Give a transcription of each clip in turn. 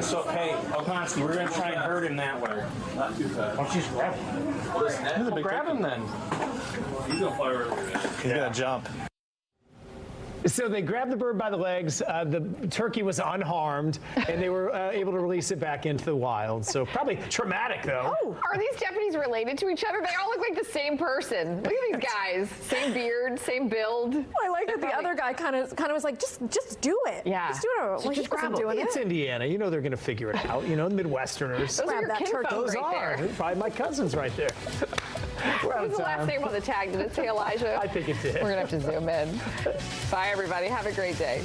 So, hey, Okonski, we're going to try and hurt him that way. Not too fast. Why don't you just grab him? Well, grab him then. He's going to fly right over there. He's going to jump. So they grabbed the bird by the legs. The turkey was unharmed, and they were able to release it back into the wild. So probably traumatic, though. Oh, are these deputies related to each other? They all look like the same person. Look at these guys. Same beard, same build. Well, I like that the other guy kind of was like, just do it. Yeah. Just do it. Well, just grab him. doing It's it. Indiana. You know they're going to figure it out. You know, Midwesterners. Those are your that kinfolk turkey. Those right are. there. Probably my cousins right there. What was the last name on the tag? Did it say Elijah? I think it did. We're going to have to zoom in. Bye, everybody. Have a great day.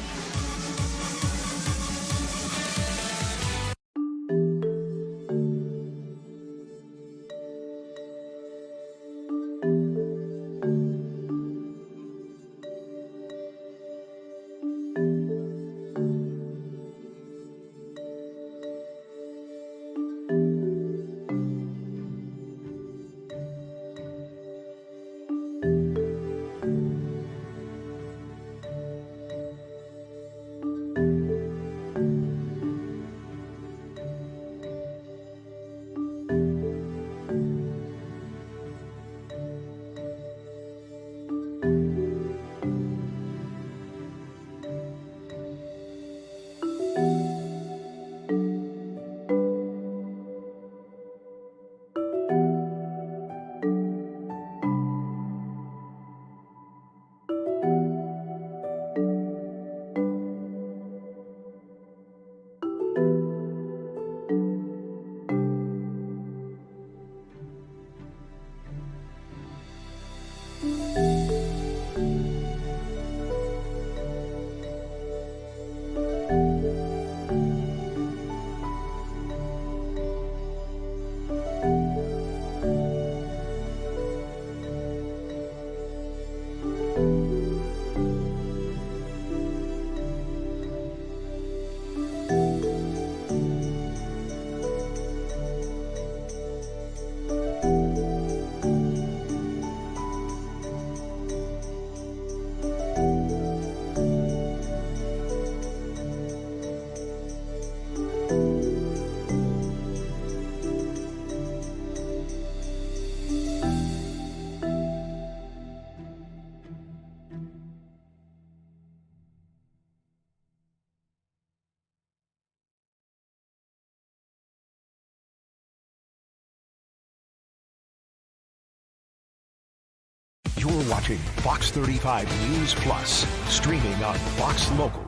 You're watching Fox 35 News Plus, streaming on Fox Local.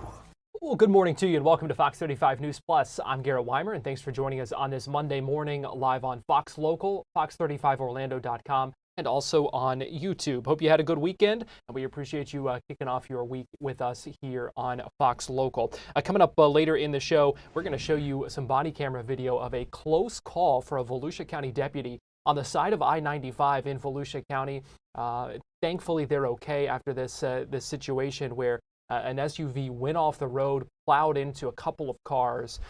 Well, good morning to you and welcome to Fox 35 News Plus. I'm Garrett Wymer and thanks for joining us on this Monday morning live on Fox Local, fox35orlando.com, and also on YouTube. Hope you had a good weekend and we appreciate you kicking off your week with us here on Fox Local. Coming up later in the show, we're going to show you some body camera video of a close call for a Volusia County deputy on the side of I-95 in Volusia County. Thankfully, they're okay after this situation where an SUV went off the road, plowed into a couple of cars.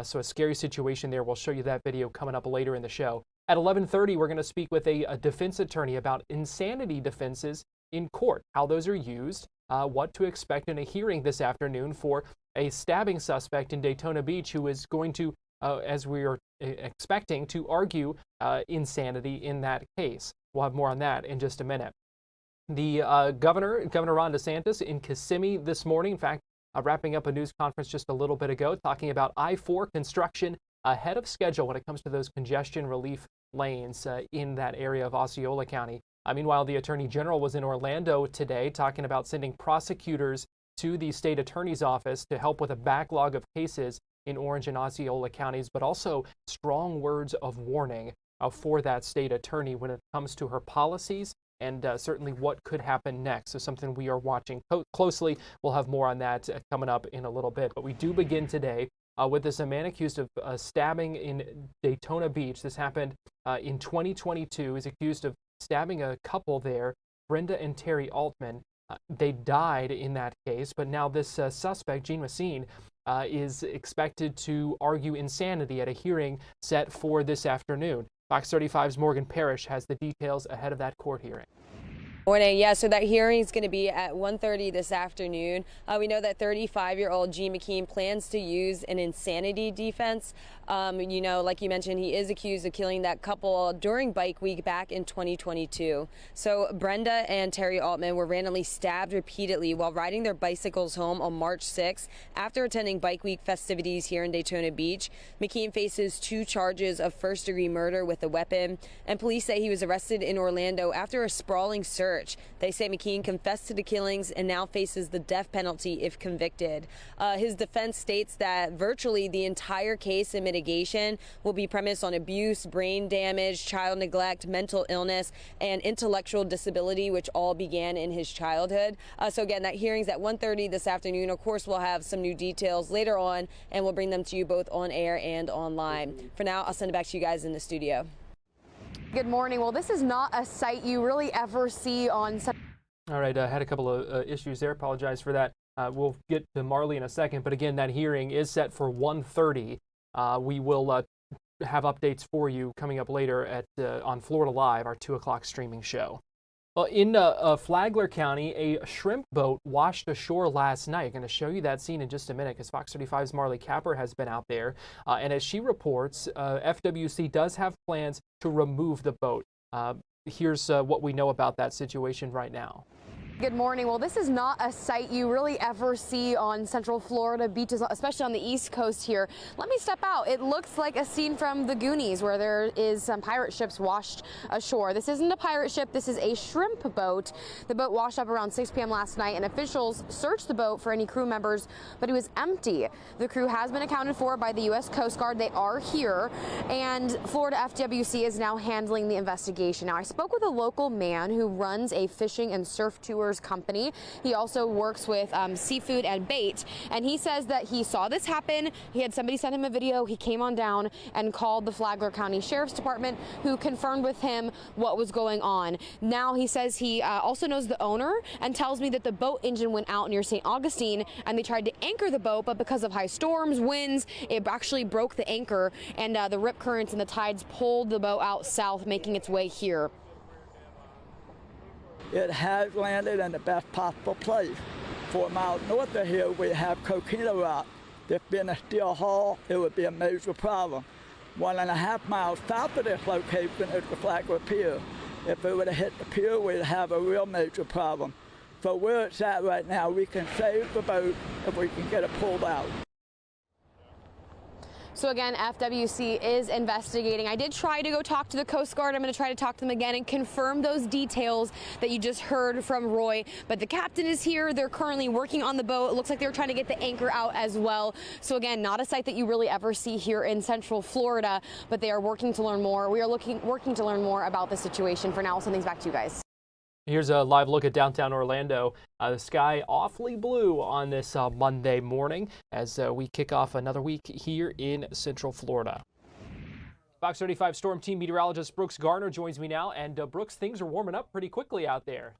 So a scary situation there. We'll show you that video coming up later in the show. At 11:30, we're going to speak with a defense attorney about insanity defenses in court, how those are used, what to expect in a hearing this afternoon for a stabbing suspect in Daytona Beach who is going to, as we are expecting, to argue insanity in that case. We'll have more on that in just a minute. The Governor Ron DeSantis in Kissimmee this morning, in fact, wrapping up a news conference just a little bit ago, talking about I-4 construction ahead of schedule when it comes to those congestion relief lanes in that area of Osceola County. Meanwhile, the Attorney General was in Orlando today talking about sending prosecutors to the state attorney's office to help with a backlog of cases in Orange and Osceola counties, but also strong words of warning for that state attorney when it comes to her policies and certainly what could happen next. So something we are watching closely. We'll have more on that coming up in a little bit. But we do begin today with this man accused of stabbing in Daytona Beach. This happened in 2022. He's accused of stabbing a couple there, Brenda and Terry Aultman. They died in that case, but now this suspect, Jean Macean, is expected to argue insanity at a hearing set for this afternoon. Fox 35's Morgan Parrish has the details ahead of that court hearing. Morning. Yeah, so that hearing is going to be at 1:30 this afternoon. We know that 35-year-old Jean Macean plans to use an insanity defense. You know, like you mentioned, he is accused of killing that couple during Bike Week back in 2022. So Brenda and Terry Aultman were randomly stabbed repeatedly while riding their bicycles home on March 6th after attending Bike Week festivities here in Daytona Beach. Macean faces 2 charges of first-degree murder with a weapon, and police say he was arrested in Orlando after a sprawling search. They say Macean confessed to the killings and now faces the death penalty if convicted. His defense states that virtually the entire case and mitigation will be premised on abuse, brain damage, child neglect, mental illness, and intellectual disability, which all began in his childhood. So again, that hearing's at 1:30 this afternoon. Of course, we'll have some new details later on, and we'll bring them to you both on air and online. For now, I'll send it back to you guys in the studio. Good morning. Well, this is not a sight you really ever see on. All right, I had a couple of issues there. Apologize for that. We'll get to Marley in a second, but again, that hearing is set for 1:30. We will have updates for you coming up later at on Florida Live, our 2 o'clock streaming show. Well, in Flagler County, a shrimp boat washed ashore last night. I'm going to show you that scene in just a minute because Fox 35's Marley Capper has been out there. And as she reports, FWC does have plans to remove the boat. Here's what we know about that situation right now. Good morning. Well, this is not a sight you really ever see on Central Florida beaches, especially on the East Coast here. Let me step out. It looks like a scene from the Goonies where there is some pirate ships washed ashore. This isn't a pirate ship. This is a shrimp boat. The boat washed up around 6 p.m. last night, and officials searched the boat for any crew members, but it was empty. The crew has been accounted for by the U.S. Coast Guard. They are here, and Florida FWC is now handling the investigation. Now, I spoke with a local man who runs a fishing and surf tour company. He also works with seafood and bait, and he says that he saw this happen. He had somebody send him a video. He came on down and called the Flagler County Sheriff's Department, who confirmed with him what was going on. Now he says he also knows the owner and tells me that the boat engine went out near St. Augustine, and they tried to anchor the boat, but because of high storms, winds, it actually broke the anchor, and the rip currents and the tides pulled the boat out south, making its way here. It has landed in the best possible place. 4 miles north of here, we have Coquina Rock. If being a steel hull, it would be a major problem. 1.5 miles south of this location is the Flagler Pier. If it would have hit the pier, we'd have a real major problem. So where it's at right now, we can save the boat if we can get it pulled out. So again, FWC is investigating. I did try to go talk to the Coast Guard. I'm going to try to talk to them again and confirm those details that you just heard from Roy. But the captain is here. They're currently working on the boat. It looks like they're trying to get the anchor out as well. So again, not a sight that you really ever see here in Central Florida, but they are working to learn more. We are working to learn more about the situation. For now, I'll send things back to you guys. Here's a live look at downtown Orlando. The sky awfully blue on this Monday morning as we kick off another week here in Central Florida. Fox 35 Storm Team meteorologist Brooks Garner joins me now. And Brooks, things are warming up pretty quickly out there.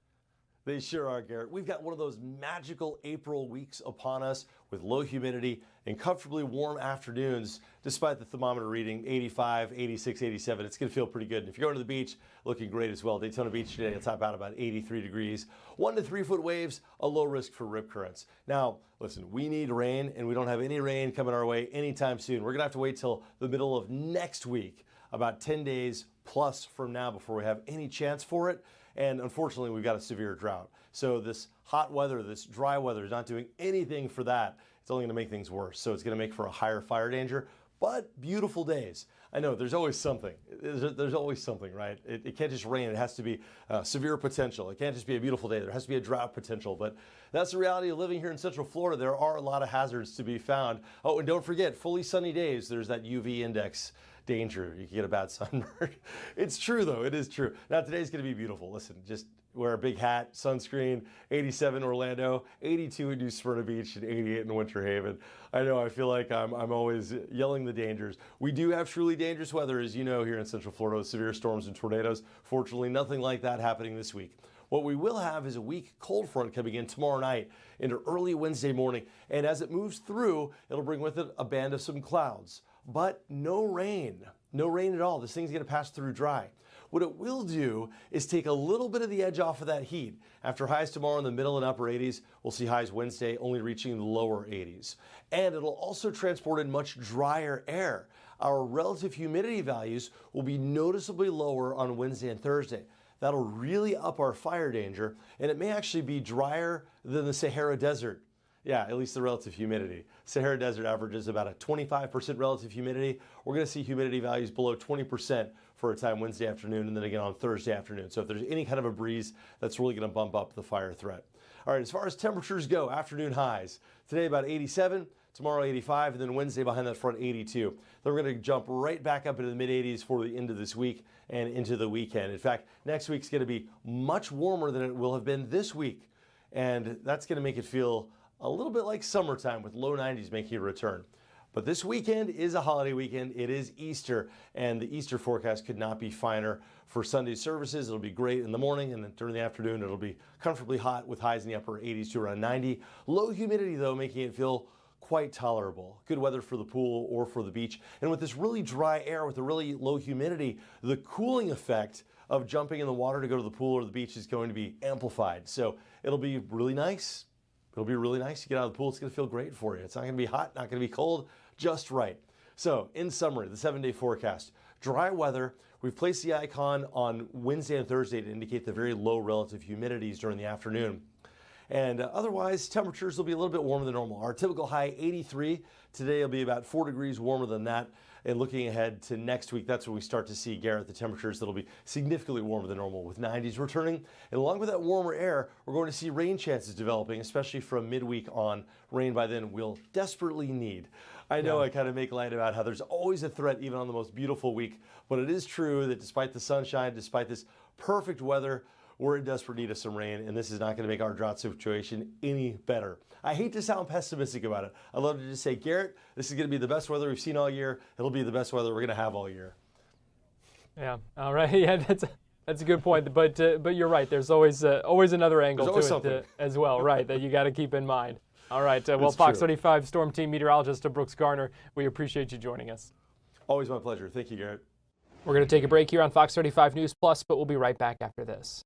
They sure are, Garrett. We've got one of those magical April weeks upon us with low humidity and comfortably warm afternoons, despite the thermometer reading 85, 86, 87. It's going to feel pretty good. And if you're going to the beach, looking great as well. Daytona Beach today will top out about 83 degrees. 1 to 3 foot waves, a low risk for rip currents. Now, listen, we need rain, and we don't have any rain coming our way anytime soon. We're going to have to wait till the middle of next week, about 10 days plus from now, before we have any chance for it. And unfortunately, we've got a severe drought. So this hot weather, this dry weather is not doing anything for that. It's only going to make things worse. So it's going to make for a higher fire danger, but beautiful days. I know there's always something. There's always something, right? It can't just rain. It has to be severe potential. It can't just be a beautiful day. There has to be a drought potential. But that's the reality of living here in Central Florida. There are a lot of hazards to be found. Oh, and don't forget, fully sunny days, there's that UV index danger. You can get a bad sunburn. It's true, though. It is true. Now, today's going to be beautiful. Listen, just wear a big hat, sunscreen, 87 Orlando, 82 in New Smyrna Beach, and 88 in Winter Haven. I know, I feel like I'm always yelling the dangers. We do have truly dangerous weather, as you know, here in Central Florida with severe storms and tornadoes. Fortunately, nothing like that happening this week. What we will have is a weak cold front coming in tomorrow night into early Wednesday morning. And as it moves through, it'll bring with it a band of some clouds. But no rain at all. This thing's going to pass through dry. What it will do is take a little bit of the edge off of that heat. After highs tomorrow in the middle and upper 80s, we'll see highs Wednesday only reaching the lower 80s. And it'll also transport in much drier air. Our relative humidity values will be noticeably lower on Wednesday and Thursday. That'll really up our fire danger, and it may actually be drier than the Sahara Desert. Yeah, at least the relative humidity. Sahara Desert averages about a 25% relative humidity. We're going to see humidity values below 20% for a time Wednesday afternoon and then again on Thursday afternoon. So if there's any kind of a breeze, that's really going to bump up the fire threat. All right, as far as temperatures go, afternoon highs. Today about 87, tomorrow 85, and then Wednesday behind that front 82. Then we're going to jump right back up into the mid-80s for the end of this week and into the weekend. In fact, next week's going to be much warmer than it will have been this week. And that's going to make it feel a little bit like summertime with low 90s making a return. But this weekend is a holiday weekend. It is Easter, and the Easter forecast could not be finer for Sunday services. It'll be great in the morning, and then during the afternoon, it'll be comfortably hot with highs in the upper 80s to around 90. Low humidity, though, making it feel quite tolerable. Good weather for the pool or for the beach. And with this really dry air, with the really low humidity, the cooling effect of jumping in the water to go to the pool or the beach is going to be amplified. So it'll be really nice. It'll be really nice to get out of the pool. It's going to feel great for you. It's not going to be hot, not going to be cold, just right. So in summary, the 7-day forecast, dry weather. We've placed the icon on Wednesday and Thursday to indicate the very low relative humidities during the afternoon. And otherwise, temperatures will be a little bit warmer than normal. Our typical high 83. Today will be about 4 degrees warmer than that. And looking ahead to next week, that's when we start to see, Garrett, the temperatures that'll be significantly warmer than normal with 90s returning. And along with that warmer air, we're going to see rain chances developing, especially from midweek on. Rain by then we'll desperately need. I know I kind of make light about how there's always a threat even on the most beautiful week, but it is true that despite the sunshine, despite this perfect weather, we're in desperate need of some rain, and this is not going to make our drought situation any better. I hate to sound pessimistic about it. I'd love to just say, Garrett, this is going to be the best weather we've seen all year. It'll be the best weather we're going to have all year. Yeah, all right. Yeah, that's a good point. But you're right. There's always another angle to it as well, right, that you got to keep in mind. All right. Well, Fox 35 Storm Team meteorologist Brooks Garner, we appreciate you joining us. Always my pleasure. Thank you, Garrett. We're going to take a break here on Fox 35 News Plus, but we'll be right back after this.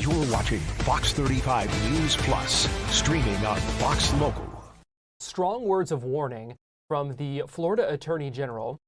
You're watching Fox 35 News Plus, streaming on Fox Local. Strong words of warning from the Florida Attorney General.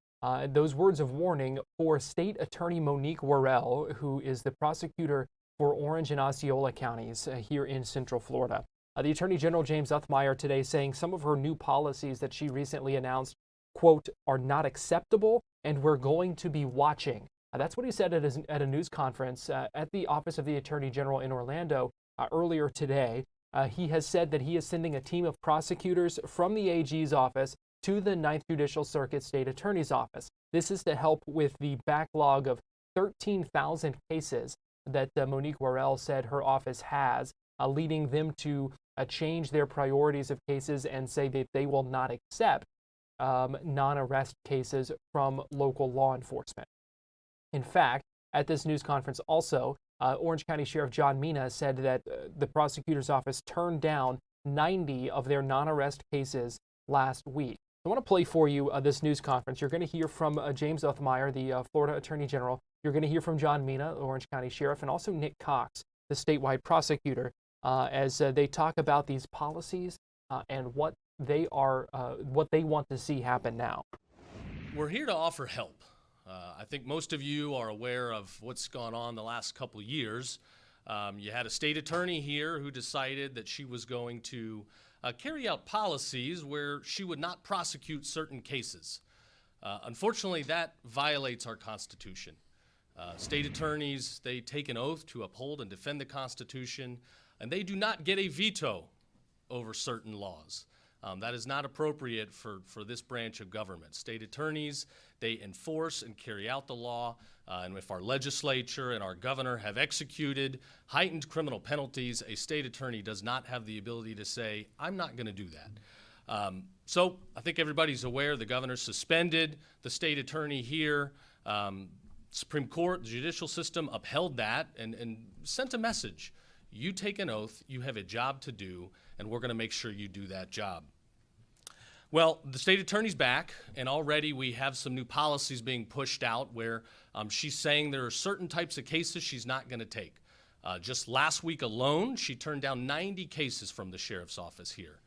Those words of warning for State Attorney Monique Worrell, who is the prosecutor for Orange and Osceola counties here in Central Florida. The Attorney General James Uthmeyer today saying some of her new policies that she recently announced, quote, are not acceptable and we're going to be watching. That's what he said at a news conference at the Office of the Attorney General in Orlando earlier today. He has said that he is sending a team of prosecutors from the AG's office to the 9th Judicial Circuit State Attorney's Office. This is to help with the backlog of 13,000 cases that Monique Worrell said her office has, leading them to change their priorities of cases and say that they will not accept non-arrest cases from local law enforcement. In fact, at this news conference also, Orange County Sheriff Jean Macean said that the prosecutor's office turned down 90 of their non-arrest cases last week. I want to play for you this news conference. You're going to hear from James Uthmeyer, the Florida Attorney General. You're going to hear from Jean Macean, the Orange County Sheriff, and also Nick Cox, the statewide prosecutor, as they talk about these policies and what they want to see happen now. We're here to offer help. I think most of you are aware of what's gone on the last couple years. You had a state attorney here who decided that she was going to carry out policies where she would not prosecute certain cases. Unfortunately, that violates our Constitution. State attorneys, they take an oath to uphold and defend the Constitution, and they do not get a veto over certain laws. That is not appropriate for this branch of government. State attorneys, they enforce and carry out the law, and if our legislature and our governor have executed heightened criminal penalties, a state attorney does not have the ability to say, I'm not going to do that. So I think everybody's aware the governor suspended the state attorney here. Supreme Court, the judicial system upheld that and sent a message. You take an oath, you have a job to do, and we're going to make sure you do that job. Well, the state attorney's back, and already we have some new policies being pushed out where she's saying there are certain types of cases she's not going to take. Just last week alone, she turned down 90 cases from the sheriff's office here.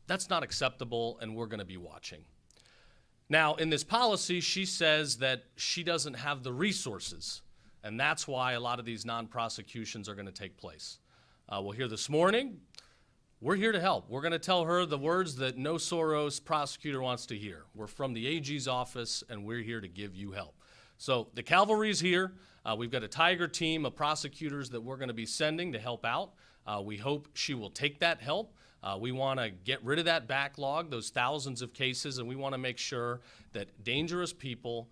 That's not acceptable, and we're going to be watching. Now, in this policy, she says that she doesn't have the resources, and that's why a lot of these non-prosecutions are going to take place. We'll hear this morning, we're here to help. We're going to tell her the words that no Soros prosecutor wants to hear. We're from the AG's office, and we're here to give you help. So the cavalry's here. We've got a tiger team of prosecutors that we're going to be sending to help out. We hope she will take that help. We want to get rid of that backlog, those thousands of cases, and we want to make sure that dangerous people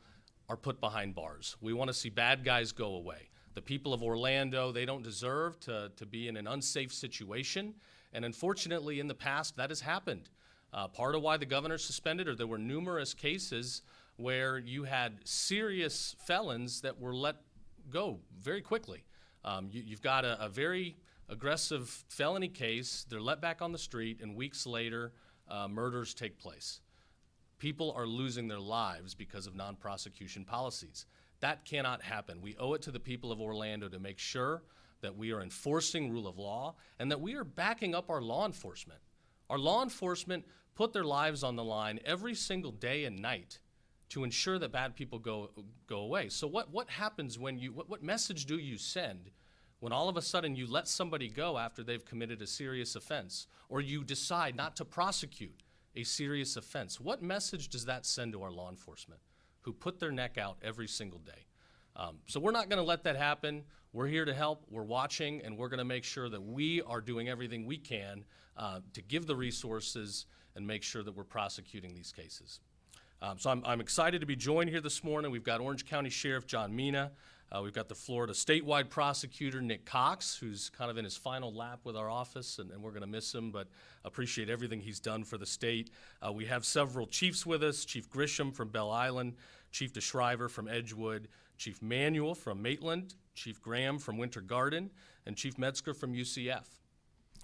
are put behind bars. We want to see bad guys go away. The people of Orlando, they don't deserve to be in an unsafe situation. And unfortunately, in the past, that has happened. Part of why the governor suspended her, there were numerous cases where you had serious felons that were let go very quickly. You've got a very aggressive felony case, they're let back on the street, and weeks later, murders take place. People are losing their lives because of non-prosecution policies. That cannot happen. We owe it to the people of Orlando to make sure that we are enforcing rule of law and that we are backing up our law enforcement. Our law enforcement put their lives on the line every single day and night to ensure that bad people go away. So what happens when what message do you send when all of a sudden you let somebody go after they've committed a serious offense, or you decide not to prosecute a serious offense? What message does that send to our law enforcement who put their neck out every single day? So we're not going to let that happen. We're here to help. We're watching, and we're going to make sure that we are doing everything we can to give the resources and make sure that we're prosecuting these cases. So I'm excited to be joined here this morning. We've got Orange County Sheriff Jean Macean. We've got the Florida statewide prosecutor, Nick Cox, who's kind of in his final lap with our office, and we're going to miss him, but appreciate everything he's done for the state. We have several chiefs with us, Chief Grisham from Belle Island, Chief DeShriver from Edgewood, Chief Manuel from Maitland, Chief Graham from Winter Garden, and Chief Metzger from UCF.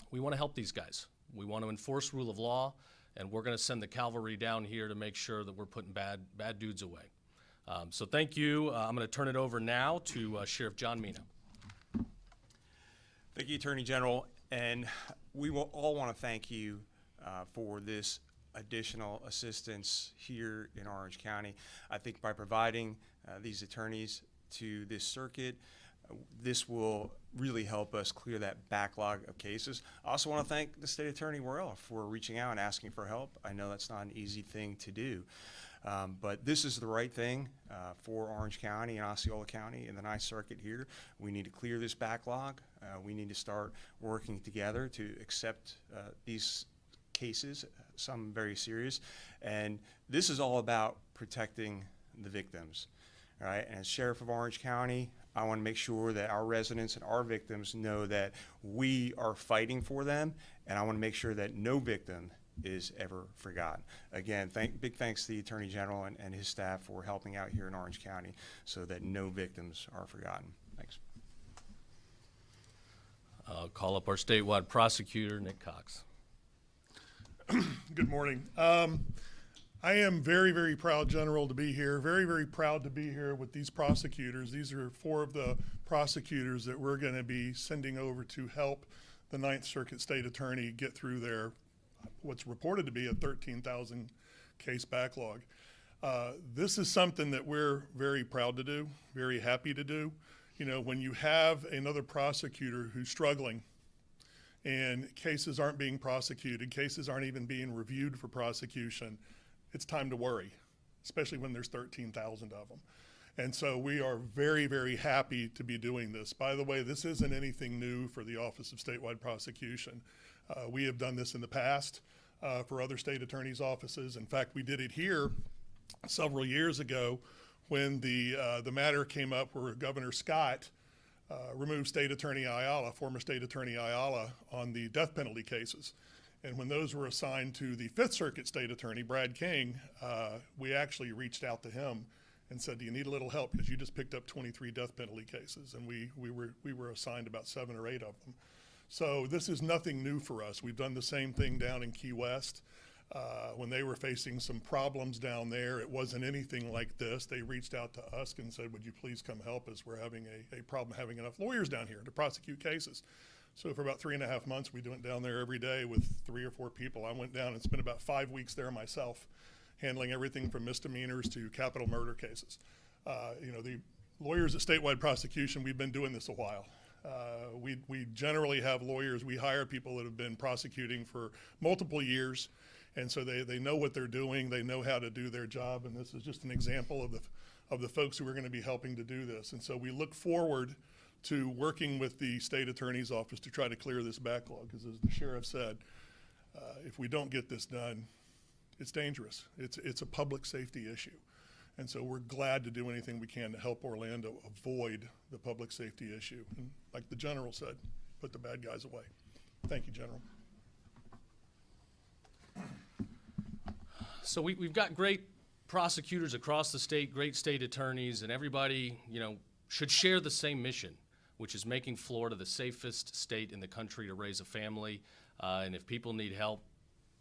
We want to help these guys. We want to enforce rule of law, and we're going to send the cavalry down here to make sure that we're putting bad dudes away. So thank you. I'm going to turn it over now to Sheriff Jean Macean. Thank you, Attorney General, and we will all want to thank you for this additional assistance here in Orange County. I think by providing these attorneys to this circuit, This will really help us clear that backlog of cases. I also want to thank the state attorney Worrell for reaching out and asking for help. I know that's not an easy thing to do, but this is the right thing for Orange County and Osceola County and the Ninth Circuit here. We need to clear this backlog. We need to start working together to accept these cases, some very serious, and this is all about protecting the victims. All right, and as Sheriff of Orange County, I want to make sure that our residents and our victims know that we are fighting for them, and I want to make sure that no victim is ever forgotten. Again, big thanks to the Attorney General and his staff for helping out here in Orange County so that no victims are forgotten. Thanks. I'll call up our statewide prosecutor, Nick Cox. Good morning. I am very, very proud, General, to be here. Very, very proud to be here with these prosecutors. These are 4 of the prosecutors that we're going to be sending over to help the Ninth Circuit State Attorney get through their, what's reported to be a 13,000 case backlog. This is something that we're very proud to do, very happy to do. You know, when you have another prosecutor who's struggling and cases aren't being prosecuted, cases aren't even being reviewed for prosecution, it's time to worry, especially when there's 13,000 of them. And so we are very, very happy to be doing this. By the way, this isn't anything new for the Office of Statewide Prosecution. We have done this in the past for other state attorneys' offices. In fact, we did it here several years ago when the matter came up where Governor Scott removed State Attorney Ayala, former State Attorney Ayala, on the death penalty cases. And when those were assigned to the Fifth Circuit State Attorney, Brad King, we actually reached out to him and said, do you need a little help? Because you just picked up 23 death penalty cases, and we were assigned about 7 or 8 of them. So this is nothing new for us. We've done the same thing down in Key West. When they were facing some problems down there, it wasn't anything like this. They reached out to us and said, would you please come help us? We're having a problem having enough lawyers down here to prosecute cases. So for about 3.5 months, we went down there every day with 3 or 4 people. I went down and spent about 5 weeks there myself, handling everything from misdemeanors to capital murder cases. You know, the lawyers at statewide prosecution, we've been doing this a while. We generally have lawyers, we hire people that have been prosecuting for multiple years, and so they know what they're doing, they know how to do their job, and this is just an example of the folks who are going to be helping to do this. And so we look forward to working with the state attorney's office to try to clear this backlog, because as the sheriff said, if we don't get this done, it's dangerous. It's a public safety issue. And so we're glad to do anything we can to help Orlando avoid the public safety issue. And like the General said, put the bad guys away. Thank you, General. So we've got great prosecutors across the state, great state attorneys, and everybody, you know, should share the same mission, which is making Florida the safest state in the country to raise a family. And if people need help,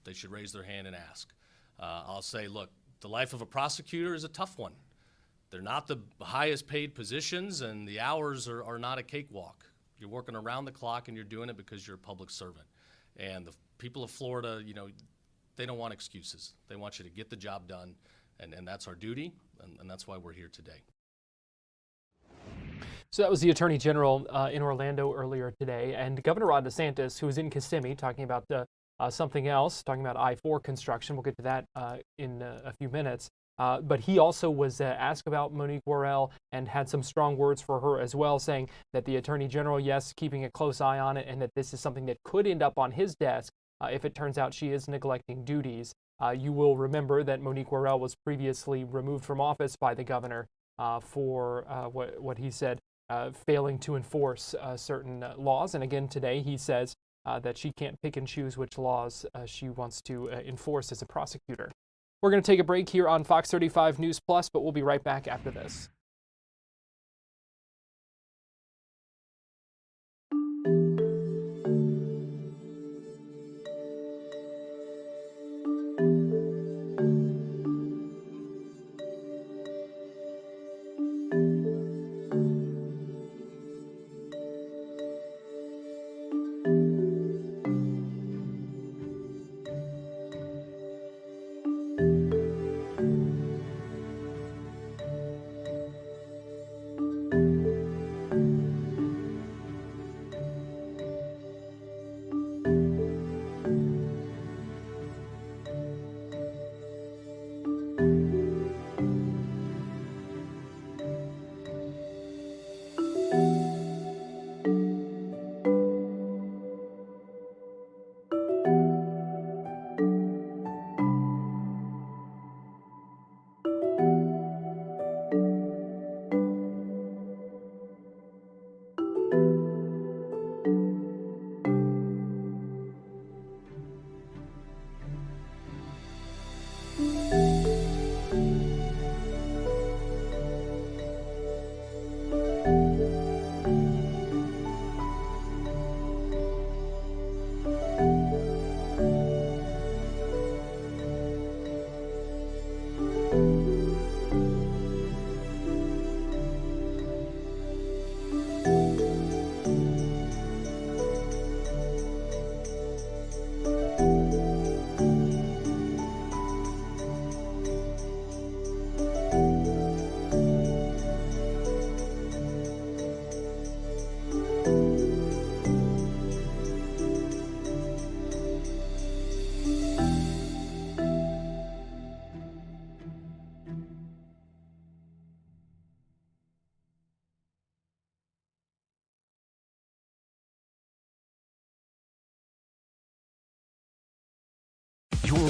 they should raise their hand and ask. I'll say, look, the life of a prosecutor is a tough one. They're not the highest paid positions, and the hours are not a cakewalk. You're working around the clock, and you're doing it because you're a public servant. And the people of Florida, you know, they don't want excuses. They want you to get the job done, and that's our duty, and that's why we're here today. So that was the Attorney General in Orlando earlier today, and Governor Ron DeSantis, who was in Kissimmee talking about something else, talking about I-4 construction. We'll get to that in a few minutes. But he also was asked about Monique Worrell and had some strong words for her as well, saying that the Attorney General, yes, keeping a close eye on it, and that this is something that could end up on his desk if it turns out she is neglecting duties. You will remember that Monique Worrell was previously removed from office by the governor for what he said, failing to enforce certain laws. And again, today he says that she can't pick and choose which laws she wants to enforce as a prosecutor. We're going to take a break here on Fox 35 News Plus, but we'll be right back after this.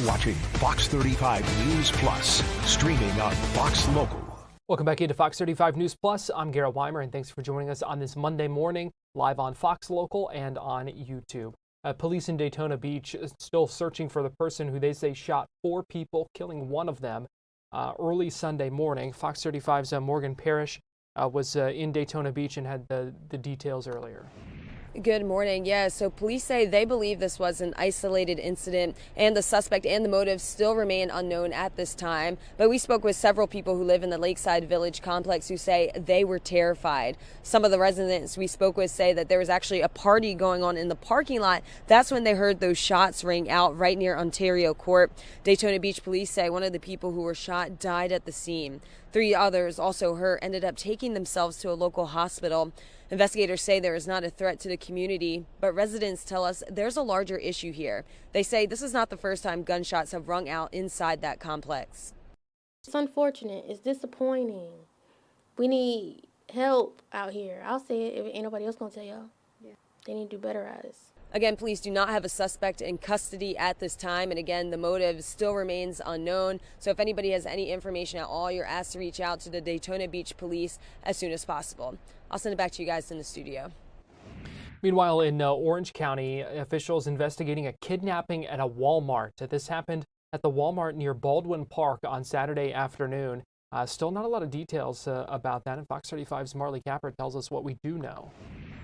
watching Fox 35 News Plus, streaming on Fox Local. Welcome back into Fox 35 News Plus. I'm Garrett Wymer, and thanks for joining us on this Monday morning, live on Fox Local and on YouTube. Police in Daytona Beach is still searching for the person who they say shot 4 people, killing one of them early Sunday morning. Fox 35's Morgan Parrish was in Daytona Beach and had the details earlier. Good morning. Yeah, so police say they believe this was an isolated incident, and the suspect and the motive still remain unknown at this time. But we spoke with several people who live in the Lakeside Village complex who say they were terrified. Some of the residents we spoke with say that there was actually a party going on in the parking lot. That's when they heard those shots ring out right near Ontario Court. Daytona Beach police say one of the people who were shot died at the scene. 3 others, also hurt, ended up taking themselves to a local hospital. Investigators say there is not a threat to the community, but residents tell us there's a larger issue here. They say this is not the first time gunshots have rung out inside that complex. It's unfortunate. It's disappointing. We need help out here. I'll say it if ain't nobody else gonna tell y'all. Yeah. They need to do better at us. Again, police do not have a suspect in custody at this time. And again, the motive still remains unknown. So if anybody has any information at all, you're asked to reach out to the Daytona Beach police as soon as possible. I'll send it back to you guys in the studio. Meanwhile, in Orange County, officials investigating a kidnapping at a Walmart. This happened at the Walmart near Baldwin Park on Saturday afternoon. Still not a lot of details about that. And Fox 35's Marley Capper tells us what we do know.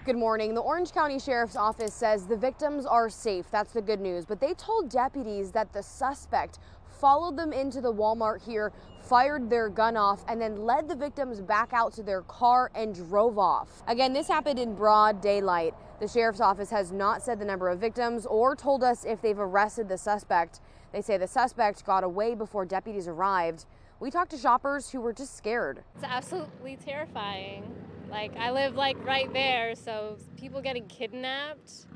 Good morning. The Orange County Sheriff's Office says the victims are safe. That's the good news. But they told deputies that the suspect followed them into the Walmart here, fired their gun off, and then led the victims back out to their car and drove off. Again, this happened in broad daylight. The Sheriff's Office has not said the number of victims or told us if they've arrested the suspect. They say the suspect got away before deputies arrived. We talked to shoppers who were just scared. It's absolutely terrifying. Like, I live like right there, so people getting kidnapped,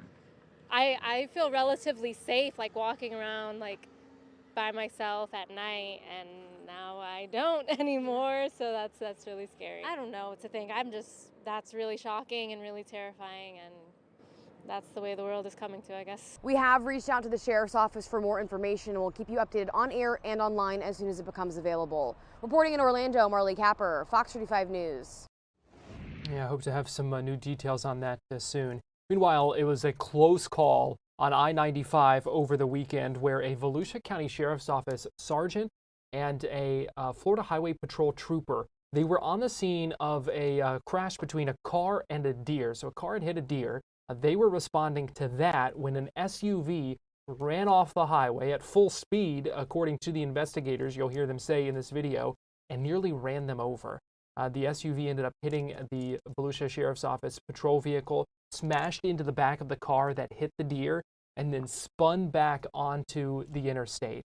I feel relatively safe, like walking around like by myself at night, and now I don't anymore, so that's really scary. I don't know what to think. That's really shocking and really terrifying, and that's the way the world is coming to, I guess. We have reached out to the Sheriff's Office for more information, and we'll keep you updated on air and online as soon as it becomes available. Reporting in Orlando, Marley Capper, Fox 35 News. Yeah, I hope to have some new details on that soon. Meanwhile, it was a close call on I-95 over the weekend where a Volusia County Sheriff's Office sergeant and a Florida Highway Patrol trooper, they were on the scene of a crash between a car and a deer. So a car had hit a deer. They were responding to that when an SUV ran off the highway at full speed, according to the investigators, you'll hear them say in this video, and nearly ran them over. The SUV ended up hitting the Volusia Sheriff's Office patrol vehicle, smashed into the back of the car that hit the deer, and then spun back onto the interstate.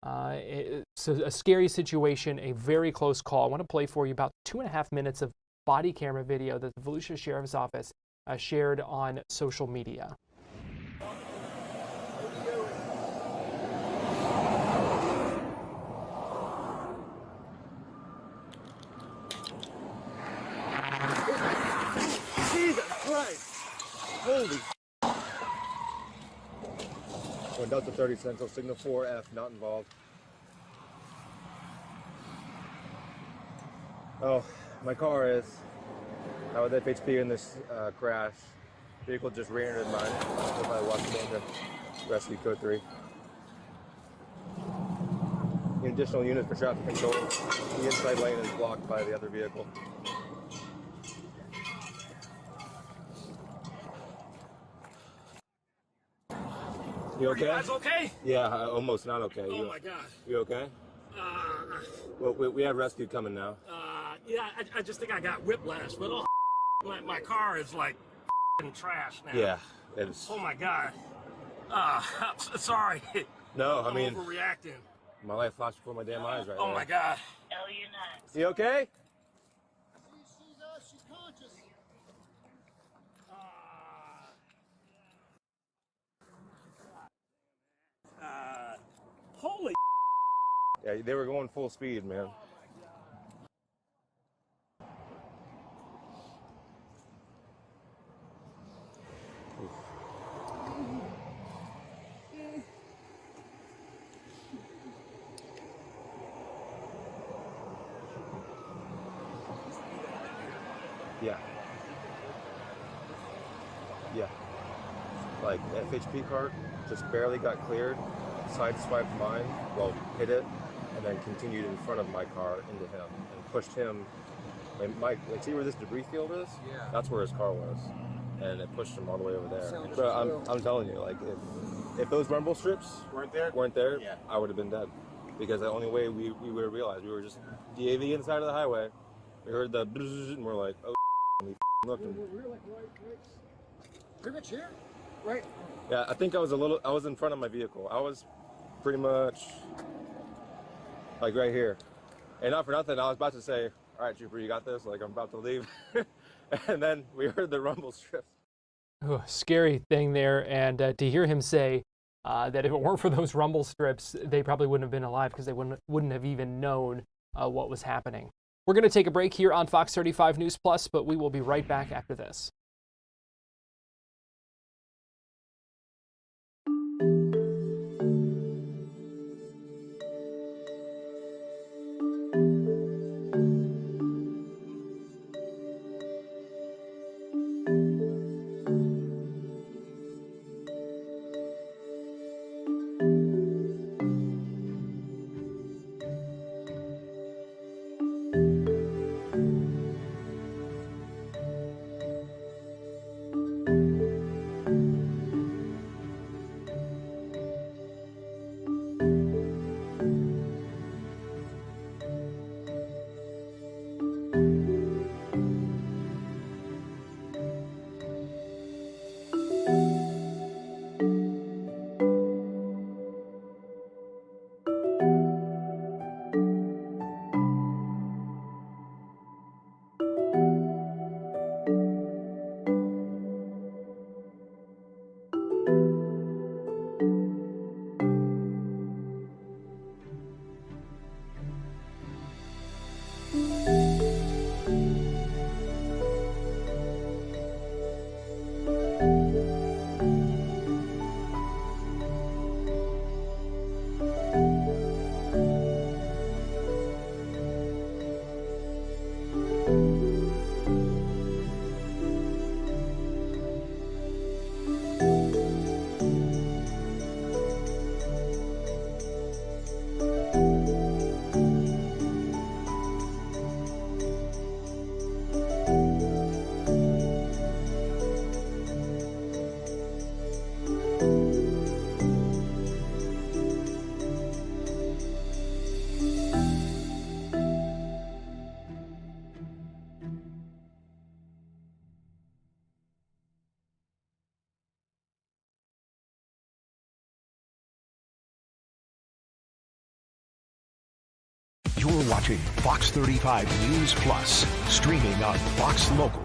It's a scary situation, a very close call. I want to play for you about 2.5 minutes of body camera video that the Volusia Sheriff's Office shared on social media. Jesus Christ! Holy. When Delta 30 Central, signal 4F, not involved. Oh, my car is. I was FHP in this crash. Vehicle just ran into mine. So I walked in to rescue code 3. Additional units for traffic control. The inside lane is blocked by the other vehicle. You okay? Are you guys okay? Yeah, almost not okay. Oh my God. You okay? Well, we have rescue coming now. Yeah, I just think I got whiplash, but oh, my car is like trash now. Yeah, it's. Oh my God. I'm sorry. No, I'm mean. overreacting. My life flashed before my damn eyes right now. Oh my God. You okay? She's conscious. Holy. Yeah, they were going full speed, man. Yeah. Yeah. Like FHP cart just barely got cleared, sideswiped mine, well, hit it, and then continued in front of my car into him and pushed him. Like, see where this debris field is? Yeah. That's where his car was, and it pushed him all the way over there. But I'm telling you, like, if those rumble strips weren't there, yeah, I would have been dead. Because the only way we would have realized, we were just DAV inside of the highway. We heard the bzzz, and we're like, oh, and we looked. And we were like pretty much here, right? Yeah, I think I was in front of my vehicle. I was pretty much like right here. And not for nothing, I was about to say, all right, Trooper, you got this? Like, I'm about to leave. And then we heard the rumble strips. Oh, scary thing there. And to hear him say that if it weren't for those rumble strips, they probably wouldn't have been alive because they wouldn't have even known what was happening. We're going to take a break here on Fox 35 News Plus, but we will be right back after this. You're watching Fox 35 News Plus, streaming on Fox Local.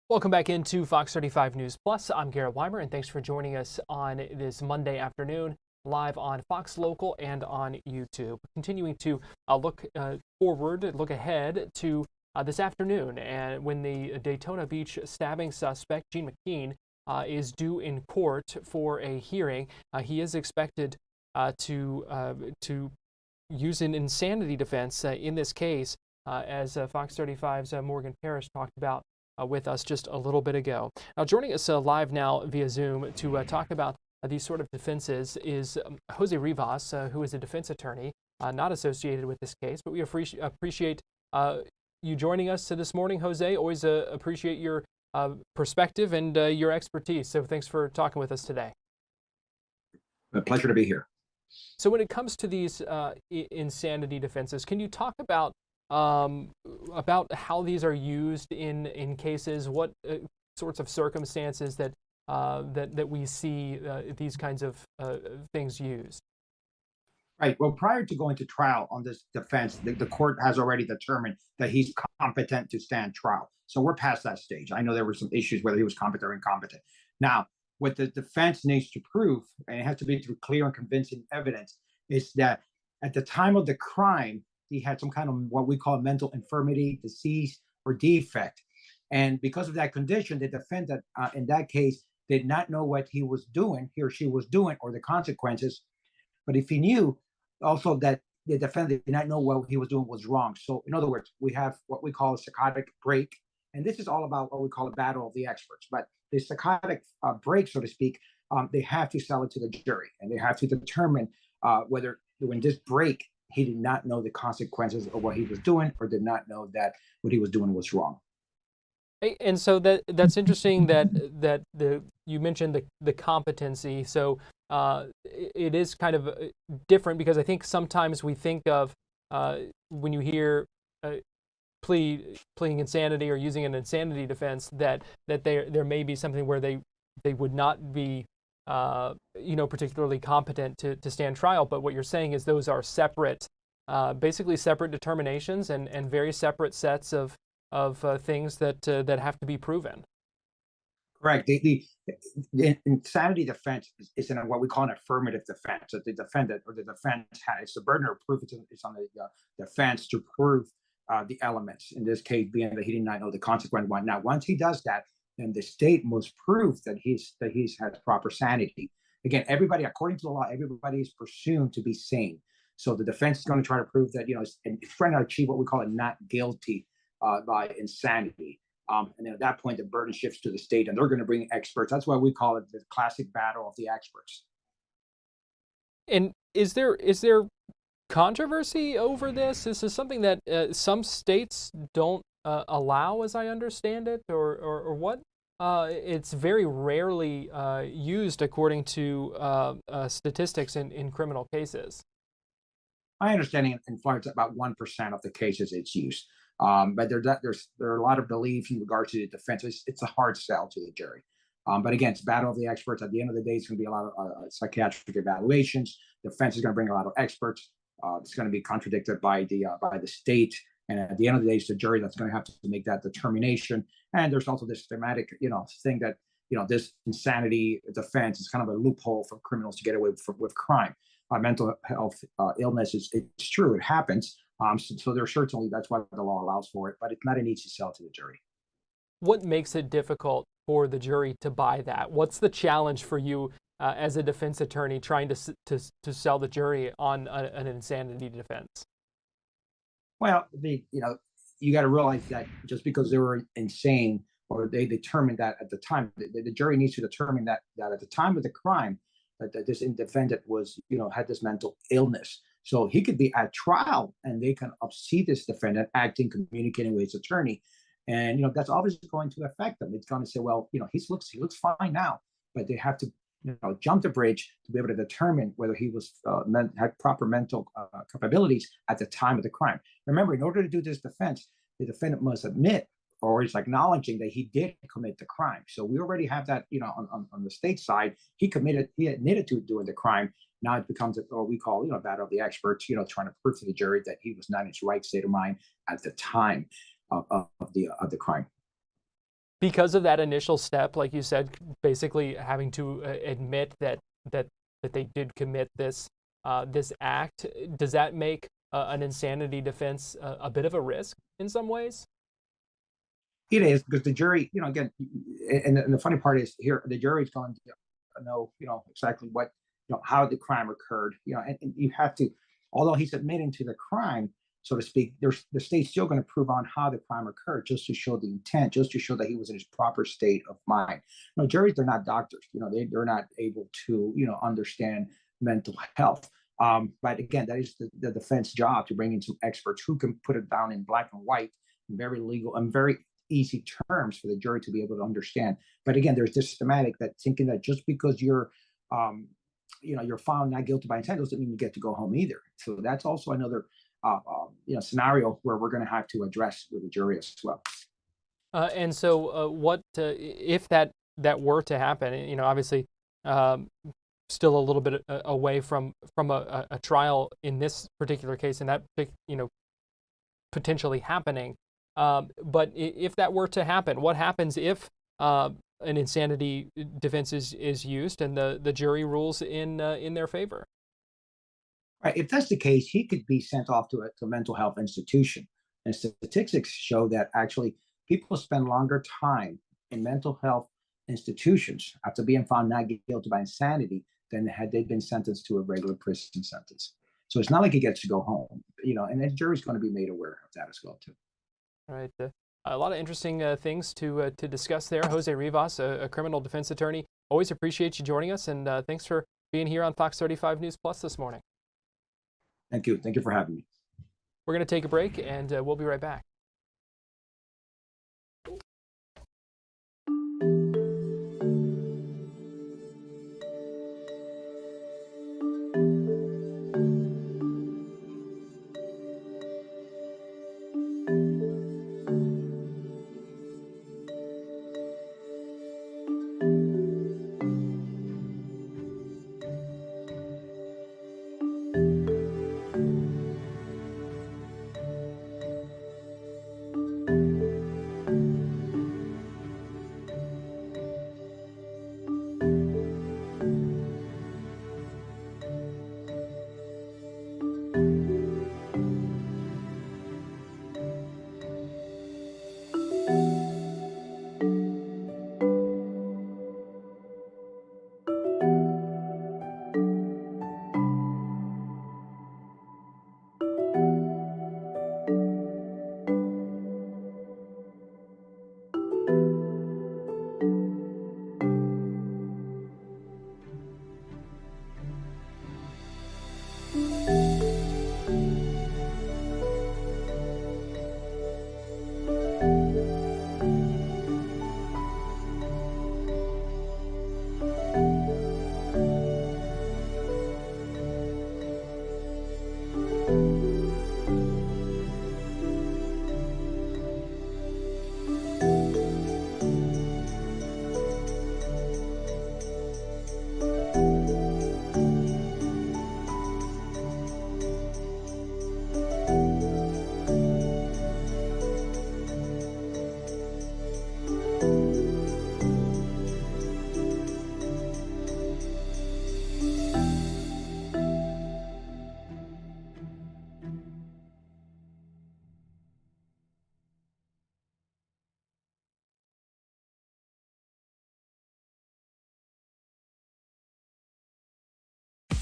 Welcome back into Fox 35 News Plus. I'm Garrett Wymer, and thanks for joining us on this Monday afternoon, live on Fox Local and on YouTube. Continuing to look ahead to this afternoon, and when the Daytona Beach stabbing suspect, Jean Macean, is due in court for a hearing. He is expected to use an insanity defense in this case, as Fox 35's Morgan Parrish talked about with us just a little bit ago. Now, joining us live now via Zoom to talk about these sort of defenses is Jose Rivas, who is a defense attorney not associated with this case, but we appreciate you joining us this morning, Jose. Always appreciate your perspective and your expertise. So thanks for talking with us today. A pleasure to be here. So when it comes to these insanity defenses, can you talk about how these are used in cases? What sorts of circumstances that we see these kinds of things used? Right. Well, prior to going to trial on this defense, the court has already determined that he's competent to stand trial. So we're past that stage. I know there were some issues whether he was competent or incompetent. Now, what the defense needs to prove, and it has to be through clear and convincing evidence, is that at the time of the crime, he had some kind of what we call mental infirmity, disease, or defect. And because of that condition, the defendant, in that case, did not know what he was doing, he or she was doing, or the consequences. But if he knew also that the defendant did not know what he was doing was wrong. So in other words, we have what we call a psychotic break, And this is all about what we call a battle of the experts. But the psychotic break, so to speak, they have to sell it to the jury, and they have to determine whether when this break, he did not know the consequences of what he was doing, or did not know that what he was doing was wrong. And so that's interesting that you mentioned the competency. So it is kind of different, because I think sometimes we think of when you hear pleading insanity or using an insanity defense, that there may be something where they would not be particularly competent to stand trial. But what you're saying is those are separate, basically separate determinations and very separate sets of things that have to be proven. Correct. The insanity defense is in what we call an affirmative defense. That the defendant or the defense has the burden of proof. It's on the defense to prove the elements. In this case, being that he did not know the consequence. Now, once he does that, then the state must prove that he's has proper sanity. Again, everybody, according to the law, everybody is presumed to be sane. So the defense is going to try to prove that, and trying to achieve what we call a not guilty by insanity. And then at that point, the burden shifts to the state, and they're going to bring experts. That's why we call it the classic battle of the experts. And is there controversy over this? This is something that some states don't allow, as I understand it, or what? It's very rarely used, according to statistics in criminal cases. My understanding in Florida, it's about 1% of the cases it's used. But there are a lot of beliefs in regards to the defense. It's a hard sell to the jury. But again, it's battle of the experts. At the end of the day, it's going to be a lot of psychiatric evaluations. The defense is going to bring a lot of experts. It's going to be contradicted by the state. And at the end of the day, it's the jury that's going to have to make that determination. And there's also this thematic, thing that, this insanity defense is kind of a loophole for criminals to get away with crime. Mental health illness it's true, it happens. So there's certainly, that's why the law allows for it, but it's not an easy sell to the jury. What makes it difficult for the jury to buy that? What's the challenge for you as a defense attorney trying to sell the jury on an insanity defense? Well, you got to realize that just because they were insane, or they determined that at the time, the jury needs to determine that at the time of the crime, that this defendant was, had this mental illness. So he could be at trial, and they can see this defendant acting, communicating with his attorney, and that's obviously going to affect them. It's going to say, well, he looks fine now, but they have to jump the bridge to be able to determine whether he was had proper mental capabilities at the time of the crime. Remember, in order to do this defense, the defendant must admit, or is acknowledging that he did commit the crime. So we already have that, on the state side, he admitted to doing the crime. Now it becomes what we call, battle of the experts, trying to prove to the jury that he was not in his right state of mind at the time of the crime. Because of that initial step, like you said, basically having to admit that they did commit this act, does that make an insanity defense a bit of a risk in some ways? It is, because the jury, again, and the funny part is here, the jury is going to know, exactly what, how the crime occurred, and you have to, although he's admitting to the crime, so to speak, the state's still going to prove on how the crime occurred, just to show the intent, just to show that he was in his proper state of mind. Juries, they're not doctors, they're not able to, understand mental health. But again, that is the defense job, to bring in some experts who can put it down in black and white, very legal and very easy terms for the jury to be able to understand. But again, there's this systematic that thinking that just because you're found not guilty by intent doesn't mean you get to go home either. So that's also another scenario where we're going to have to address with the jury as well. And so, what if that were to happen? Obviously, still a little bit away from a trial in this particular case, and that potentially happening. But if that were to happen, what happens if an insanity defense is used and the jury rules in their favor? Right. If that's the case, he could be sent off to a mental health institution. And statistics show that actually people spend longer time in mental health institutions after being found not guilty by insanity than had they been sentenced to a regular prison sentence. So it's not like he gets to go home, and the jury's going to be made aware of that as well too. All right. A lot of interesting things to discuss there. Jose Rivas, a criminal defense attorney. Always appreciate you joining us, and thanks for being here on Fox 35 News Plus this morning. Thank you. Thank you for having me. We're going to take a break, and we'll be right back.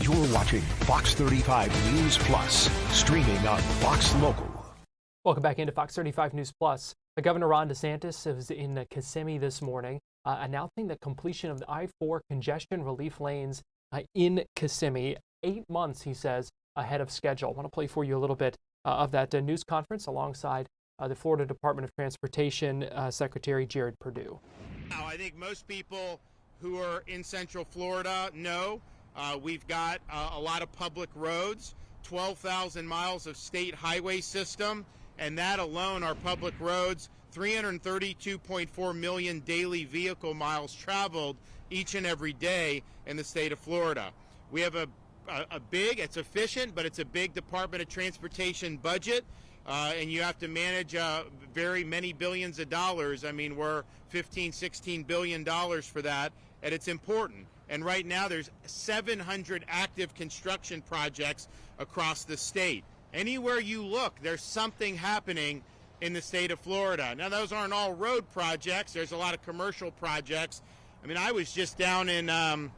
You're watching Fox 35 News Plus, streaming on Fox Local. Welcome back into Fox 35 News Plus. Governor Ron DeSantis was in Kissimmee this morning, announcing the completion of the I-4 congestion relief lanes in Kissimmee. 8 months, he says, ahead of schedule. I want to play for you a little bit of that news conference alongside the Florida Department of Transportation Secretary Jared Perdue. Now, I think most people who are in Central Florida know we've got a lot of public roads, 12,000 miles of state highway system, and that alone, our public roads, 332.4 million daily vehicle miles traveled each and every day in the state of Florida. We have a big, it's efficient, but it's a big Department of Transportation budget, and you have to manage very many billions of dollars. I mean, we're $16 billion for that, and it's important. And right now there's 700 active construction projects across the state. Anywhere you look, there's something happening in the state of Florida. Now, those aren't all road projects. There's a lot of commercial projects. I mean, I was just down in the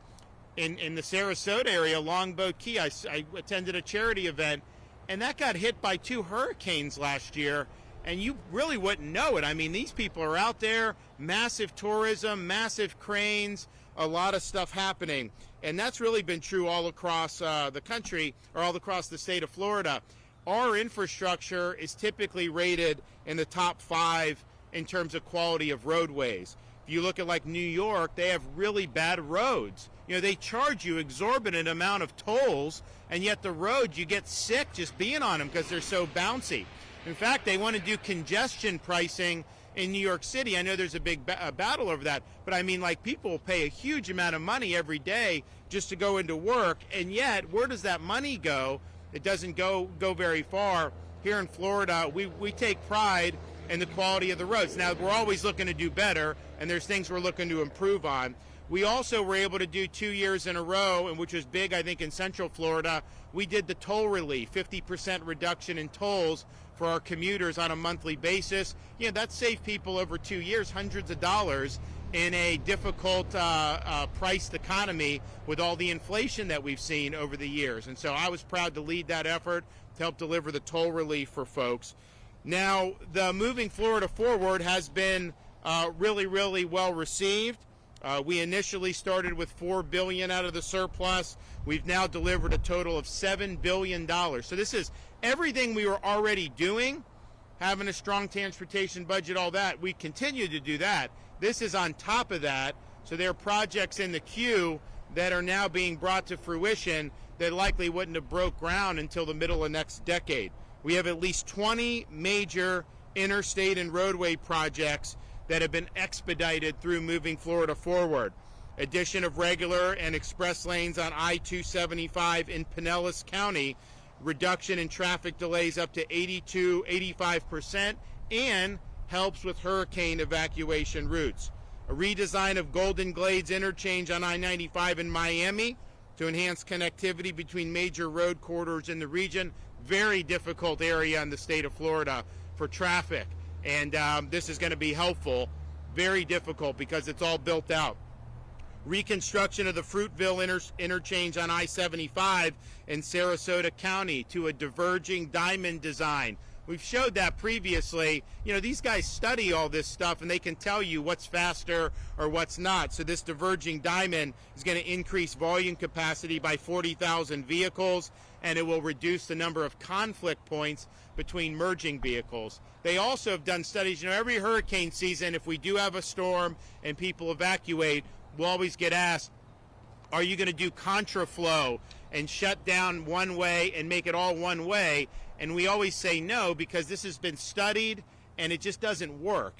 Sarasota area, Longboat Key. I attended a charity event, and that got hit by 2 hurricanes last year, and you really wouldn't know it. I mean, these people are out there, massive tourism, massive cranes, a lot of stuff happening. And that's really been true all across the country, or all across the state of Florida. Our infrastructure is typically rated in the top 5 in terms of quality of roadways. If you look at like New York, they have really bad roads. You know, they charge you exorbitant amount of tolls, and yet the roads, you get sick just being on them because they're so bouncy. In fact, they want to do congestion pricing in New York City. I know there's a big battle over that, but I mean, like, people pay a huge amount of money every day just to go into work, and yet where does that money go? It doesn't go very far. Here in Florida, we take pride in the quality of the roads. Now, we're always looking to do better, and there's things we're looking to improve on. We also were able to do 2 years in a row, and which was big, I think, in Central Florida. We did the toll relief, 50% reduction in tolls for our commuters on a monthly basis. You know, that saved people over 2 years hundreds of dollars in a difficult priced economy with all the inflation that we've seen over the years. And so I was proud to lead that effort to help deliver the toll relief for folks. Now, the Moving Florida Forward has been really, really well received. We initially started with $4 billion out of the surplus. We've now delivered a total of $7 billion. So this is everything we were already doing, having a strong transportation budget, all that. We continue to do that. This is on top of that. So there are projects in the queue that are now being brought to fruition that likely wouldn't have broke ground until the middle of next decade. We have at least 20 major interstate and roadway projects that have been expedited through Moving Florida Forward. Addition of regular and express lanes on I-275 in Pinellas County, reduction in traffic delays up to 85%, and helps with hurricane evacuation routes. A redesign of Golden Glades interchange on I-95 in Miami to enhance connectivity between major road corridors in the region. Very difficult area in the state of Florida for traffic. And this is going to be helpful. Very difficult because it's all built out. Reconstruction of the Fruitville interchange on I-75 in Sarasota County to a diverging diamond design. We've showed that previously. You know, these guys study all this stuff and they can tell you what's faster or what's not. So this diverging diamond is going to increase volume capacity by 40,000 vehicles, and it will reduce the number of conflict points between merging vehicles. They also have done studies. You know, every hurricane season, if we do have a storm and people evacuate, we'll always get asked, are you going to do contraflow and shut down one way and make it all one way? And we always say no, because this has been studied and it just doesn't work.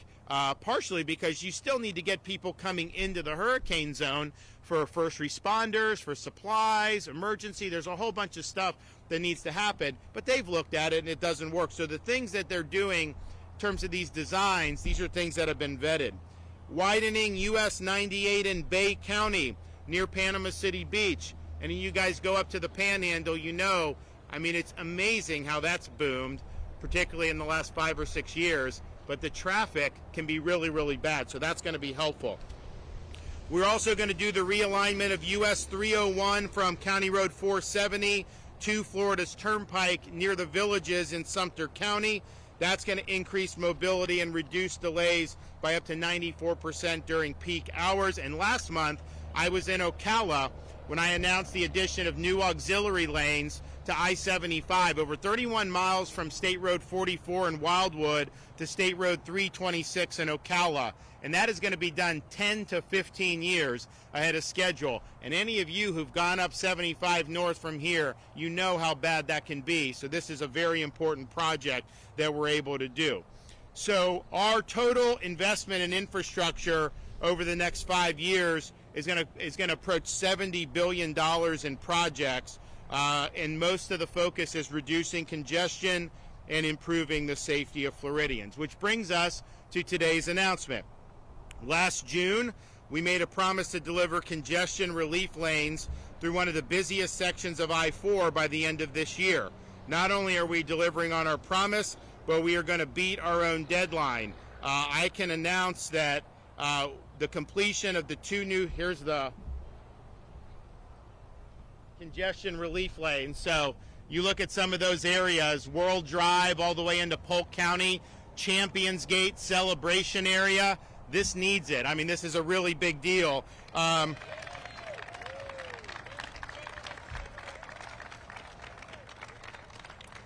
Partially because you still need to get people coming into the hurricane zone for first responders, for supplies, emergency. There's a whole bunch of stuff that needs to happen, but they've looked at it and it doesn't work. So the things that they're doing in terms of these designs, these are things that have been vetted. Widening US 98 in Bay County near Panama City Beach. And you guys go up to the Panhandle, you know, I mean, it's amazing how that's boomed, particularly in the last 5 or 6 years, but the traffic can be really, really bad, so that's going to be helpful. We're also going to do the realignment of US 301 from County Road 470 to Florida's Turnpike near the Villages in Sumter County. That's going to increase mobility and reduce delays by up to 94% during peak hours. And last month, I was in Ocala when I announced the addition of new auxiliary lanes to I-75, over 31 miles from State Road 44 in Wildwood to State Road 326 in Ocala. And that is going to be done 10 to 15 years ahead of schedule. And any of you who've gone up 75 north from here, you know how bad that can be. So this is a very important project that we're able to do. So our total investment in infrastructure over the next 5 years is going to approach $70 billion in projects. And most of the focus is reducing congestion and improving the safety of Floridians, which brings us to today's announcement. Last June, we made a promise to deliver congestion relief lanes through one of the busiest sections of I-4 by the end of this year. Not only are we delivering on our promise, but we are going to beat our own deadline. I can announce that the completion of the two new, here's the congestion relief lanes. So you look at some of those areas, World Drive all the way into Polk County, Champions Gate, Celebration area. This needs it. I mean, this is a really big deal.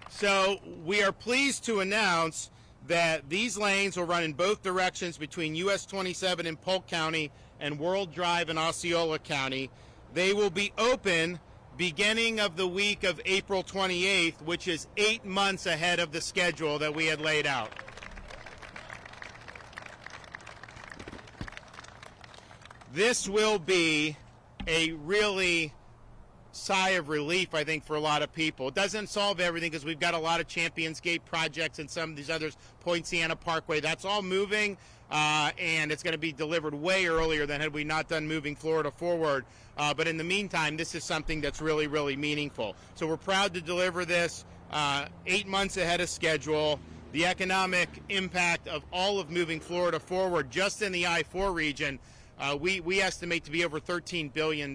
So we are pleased to announce that these lanes will run in both directions between US 27 in Polk County and World Drive in Osceola County. They will be open beginning of the week of April 28th, which is 8 months ahead of the schedule that we had laid out. This will be a really sigh of relief, I think, for a lot of people. It doesn't solve everything because we've got a lot of Champions Gate projects and some of these others, Point Siena Parkway. That's all moving, and it's going to be delivered way earlier than had we not done Moving Florida Forward. But in the meantime, this is something that's really, really meaningful. So we're proud to deliver this 8 months ahead of schedule. The economic impact of all of Moving Florida Forward just in the I-4 region, we estimate to be over $13 billion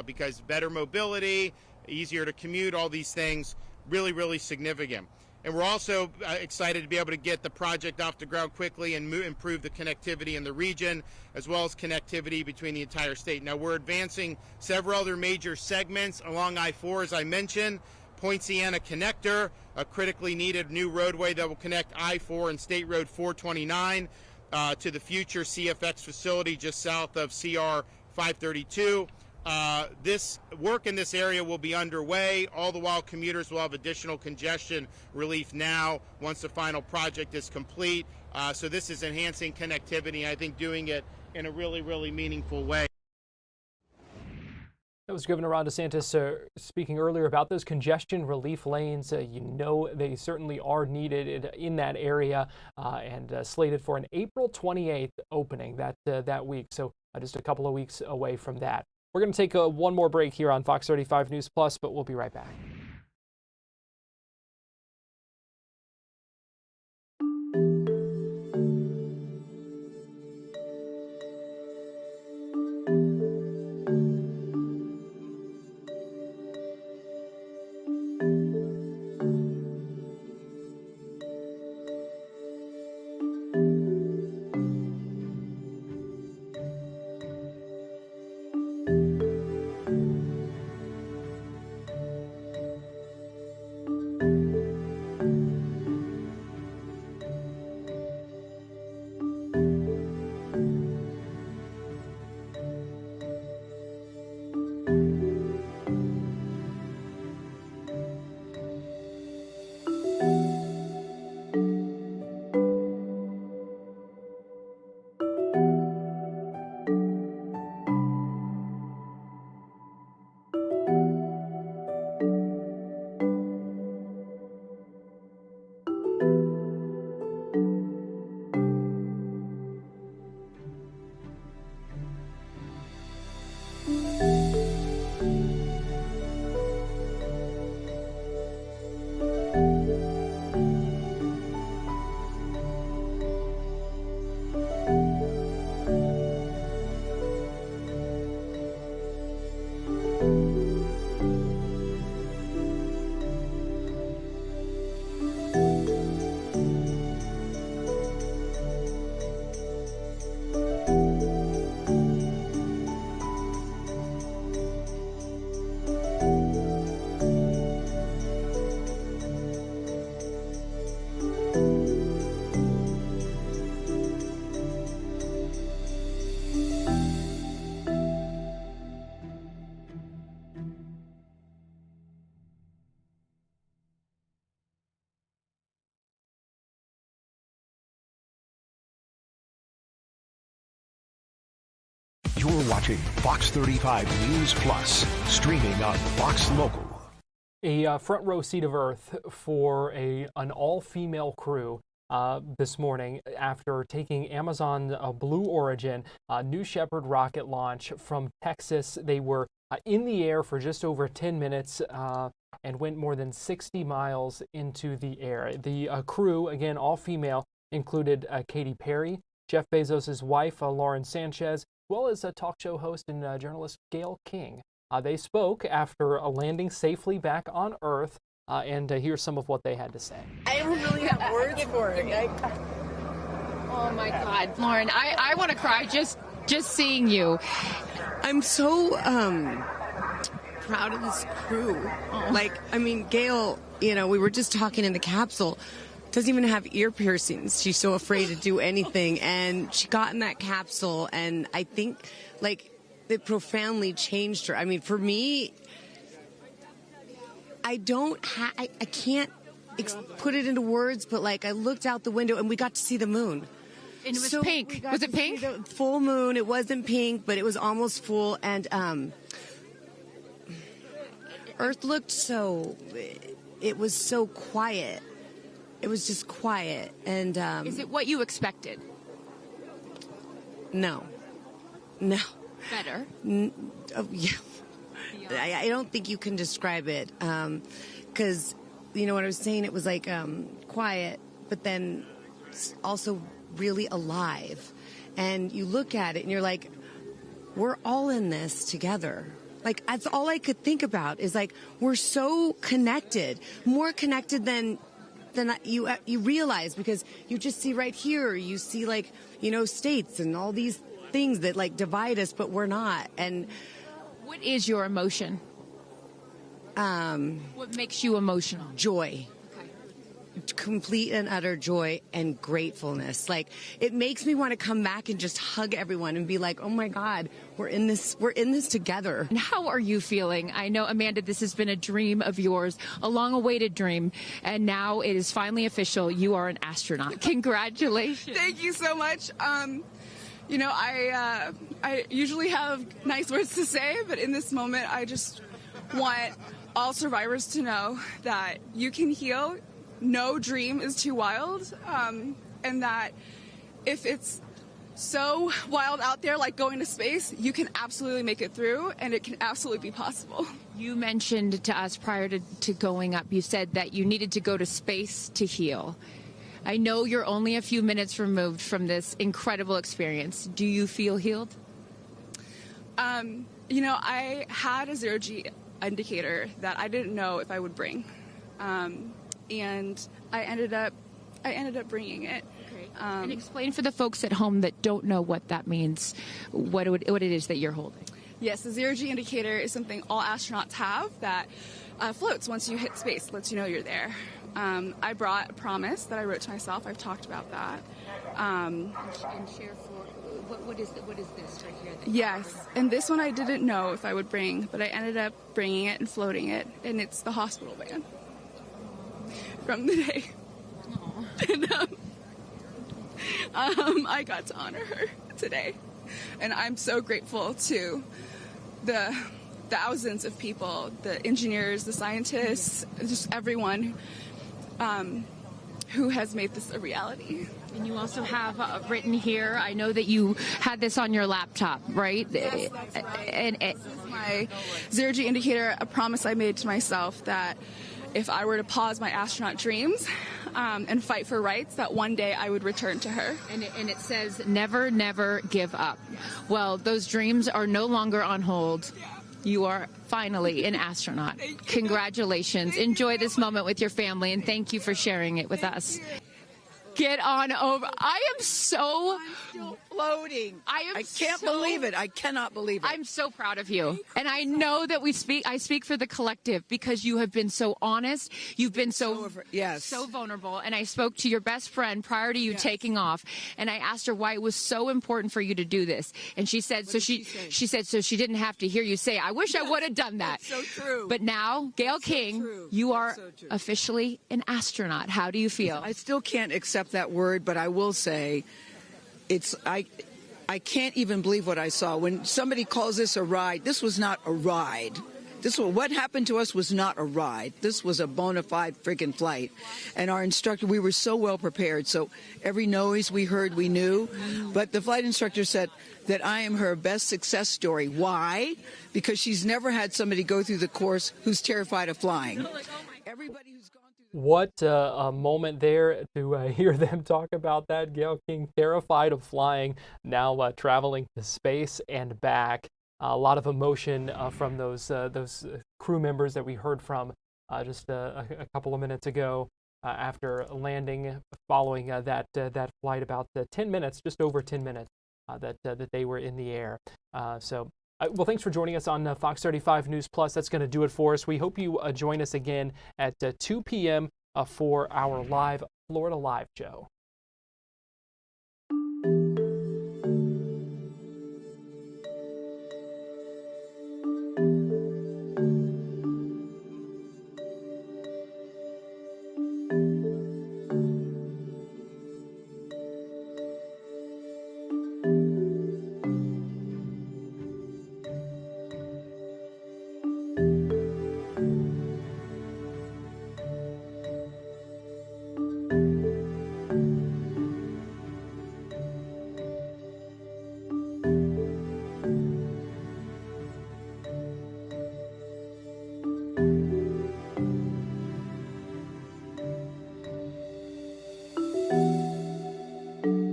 because better mobility, easier to commute, all these things, really, really significant. And we're also excited to be able to get the project off the ground quickly and improve the connectivity in the region, as well as connectivity between the entire state. Now, we're advancing several other major segments along I-4, as I mentioned. Poinciana Connector, a critically needed new roadway that will connect I-4 and State Road 429 to the future CFX facility just south of CR 532. This work in this area will be underway. All the while, commuters will have additional congestion relief now once the final project is complete. So this is enhancing connectivity, I think doing it in a really, really meaningful way. That was Governor Ron DeSantis speaking earlier about those congestion relief lanes. You know, they certainly are needed in that area and slated for an April 28th opening that week. So just a couple of weeks away from that. We're going to take one more break here on Fox 35 News Plus, but we'll be right back. You're watching Fox 35 News Plus, streaming on Fox Local. A front row seat of earth for an all-female crew this morning after taking Amazon Blue Origin New Shepard rocket launch from Texas. They were in the air for just over 10 minutes and went more than 60 miles into the air. The crew, again, all female, included Katy Perry, Jeff Bezos' wife, Lauren Sanchez, as well as a talk show host and journalist Gayle King. They spoke after landing safely back on Earth, and here's some of what they had to say. I don't really have words for it. Oh my God, Lauren, I want to cry just seeing you. I'm so proud of this crew. Oh. Like, I mean, Gayle, you know, we were just talking in the capsule. Doesn't even have ear piercings. She's so afraid to do anything, and she got in that capsule, and I think, like, it profoundly changed her. I mean, for me, I can't put it into words, but like I looked out the window and we got to see the moon. And it was pink. Was it pink? Full moon. It wasn't pink, but it was almost full. And Earth looked it was so quiet. It was just quiet. And is it what you expected? No. Better. Yeah. I don't think you can describe it because, you know what I was saying? It was like quiet, but then also really alive. And you look at it and you're like, we're all in this together. Like, that's all I could think about is like, we're so connected, more connected than than you realize, because you just see right here, you see like, states and all these things that like divide us, but we're not. And what is your emotion? What makes you emotional? Joy. Complete and utter joy and gratefulness. Like, it makes me want to come back and just hug everyone and be like, oh my God, we're in this together. And how are you feeling? I know, Amanda, this has been a dream of yours, a long-awaited dream, and now it is finally official. You are an astronaut. Congratulations. Thank you so much. I usually have nice words to say, but in this moment, I just want all survivors to know that you can heal. No dream is too wild, and that if it's so wild out there, like going to space, you can absolutely make it through, and it can absolutely be possible. You mentioned to us prior to going up, you said that you needed to go to space to heal. I know you're only a few minutes removed from this incredible experience. Do you feel healed? I had a zero-G indicator that I didn't know if I would bring. And I ended up bringing it. Okay. And explain for the folks at home that don't know what that means, what it is that you're holding. Yes, the zero-G indicator is something all astronauts have that floats once you hit space, lets you know you're there. I brought a promise that I wrote to myself. I've talked about that. And share for what is this right here? Yes, and this one I didn't know if I would bring, but I ended up bringing it and floating it, and it's the hospital band from the day. And, I got to honor her today, and I'm so grateful to the thousands of people, the engineers, the scientists, just everyone who has made this a reality. And you also have written here, I know that you had this on your laptop, right? Yes, and this is my zero-G indicator, a promise I made to myself that if I were to pause my astronaut dreams and fight for rights, that one day I would return to her. And it says, never, never give up. Well, those dreams are no longer on hold. You are finally an astronaut. Congratulations. Enjoy this moment with your family, and thank you for sharing it with us. Get on over. I am so floating. I can't believe it. I cannot believe it. I'm so proud of you. And I know that I speak for the collective, because you have been so honest. You've been so vulnerable. And I spoke to your best friend prior to you taking off, and I asked her why it was so important for you to do this. And she said, she said so she didn't have to hear you say, I wish I would have done that. That's so true. But now, Gail King, you are officially an astronaut. How do you feel? I still can't accept that word, but I will say I can't even believe what I saw. When somebody calls this a ride, this was not a ride. What happened to us was not a ride. This was a bona fide friggin' flight. And our instructor, we were so well prepared. So every noise we heard, we knew. But the flight instructor said that I am her best success story. Why? Because she's never had somebody go through the course who's terrified of flying. Everybody who's gone through What a moment there to hear them talk about that. Gail King, terrified of flying, now traveling to space and back. A lot of emotion from those crew members that we heard from just a couple of minutes ago after landing, following that flight, about 10 minutes, just over 10 minutes that they were in the air. Well, thanks for joining us on Fox 35 News Plus. That's going to do it for us. We hope you join us again at 2 p.m. For our live Florida Live show.